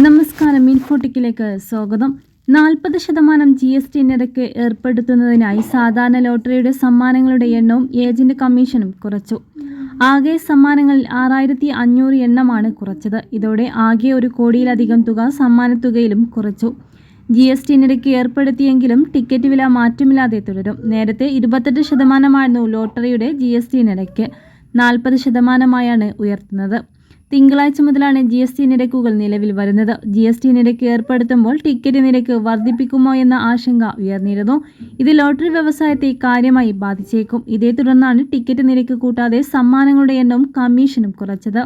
നമസ്കാരം. ഇൻഫോട്ടിക്കിലേക്ക് സ്വാഗതം. 40% GST നിരക്ക് ഏർപ്പെടുത്തുന്നതിനായി സാധാരണ ലോട്ടറിയുടെ സമ്മാനങ്ങളുടെ എണ്ണവും ഏജന്റ് കമ്മീഷനും കുറച്ചു. ആകെ സമ്മാനങ്ങളിൽ 6500 എണ്ണമാണ് കുറച്ചത്. ഇതോടെ ആകെ 1 കോടിയിലധികം തുക സമ്മാനത്തുകയിലും കുറച്ചു. GST നിരക്ക് ഏർപ്പെടുത്തിയെങ്കിലും ടിക്കറ്റ് വില മാറ്റമില്ലാതെ തുടരും. നേരത്തെ 28% ലോട്ടറിയുടെ GST നിരക്ക് 40%-ആയാണ് ഉയർത്തുന്നത്. തിങ്കളാഴ്ച മുതലാണ് GST നിരക്കുകൾ നിലവിൽ വരുന്നത്. GST നിരക്ക് ഏർപ്പെടുത്തുമ്പോൾ ടിക്കറ്റ് നിരക്ക് വർദ്ധിപ്പിക്കുമോ എന്ന ആശങ്ക ഉയർന്നിരുന്നു. ഇത് ലോട്ടറി വ്യവസായത്തെ കാര്യമായി ബാധിച്ചേക്കും. ഇതേ തുടർന്നാണ് ടിക്കറ്റ് നിരക്ക് കൂട്ടാതെ സമ്മാനങ്ങളുടെ എണ്ണവും കമ്മീഷനും കുറച്ചത്.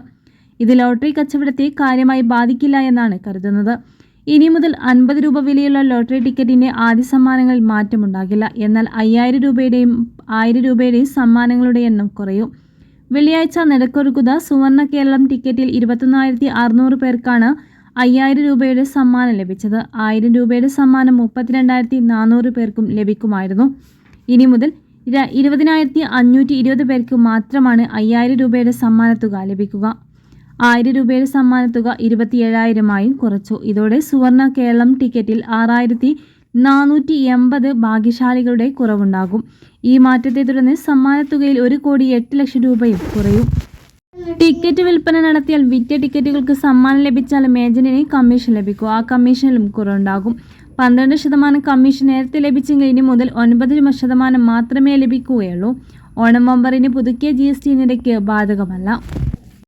ഇത് ലോട്ടറി കച്ചവടത്തെ കാര്യമായി ബാധിക്കില്ല എന്നാണ് കരുതുന്നത്. ഇനി മുതൽ 50 രൂപ വിലയുള്ള ലോട്ടറി ടിക്കറ്റിന്റെ ആദ്യ സമ്മാനങ്ങളിൽ മാറ്റമുണ്ടാകില്ല. എന്നാൽ 5000 രൂപയുടെയും 1000 രൂപയുടെയും സമ്മാനങ്ങളുടെ എണ്ണം കുറയും. വെള്ളിയാഴ്ച നടക്കൊരുക്കുന്ന സുവർണ കേരളം ടിക്കറ്റിൽ 21,600 പേർക്കാണ് 5000 രൂപയുടെ സമ്മാനം ലഭിച്ചത്. 1000 രൂപയുടെ സമ്മാനം 32,400 പേർക്കും ലഭിക്കുമായിരുന്നു. ഇനി മുതൽ 20,520 പേർക്ക് മാത്രമാണ് 5000 രൂപയുടെ സമ്മാനത്തുക ലഭിക്കുക. 1000 രൂപയുടെ സമ്മാനത്തുക 27,000-ആയും കുറച്ചു. ഇതോടെ സുവർണ കേരളം ടിക്കറ്റിൽ 6,480 ഭാഗ്യശാലികളുടെ കുറവുണ്ടാകും. ഈ മാറ്റത്തെ തുടർന്ന് സമ്മാനത്തുകയിൽ 1,08,00,000 രൂപയും കുറയും. ടിക്കറ്റ് വിൽപ്പന നടത്തിയാൽ വിറ്റ ടിക്കറ്റുകൾക്ക് സമ്മാനം ലഭിച്ചാലും ഏജന്റിന് കമ്മീഷൻ ലഭിക്കും. ആ കമ്മീഷനിലും കുറവുണ്ടാകും. 12% കമ്മീഷൻ നേരത്തെ ലഭിച്ചെങ്കിൽ ഇനി മുതൽ 9% മാത്രമേ ലഭിക്കുകയുള്ളൂ. ഓണം ബമ്പറിന് പുതുക്കിയ GST നിരക്ക് ബാധകമല്ല.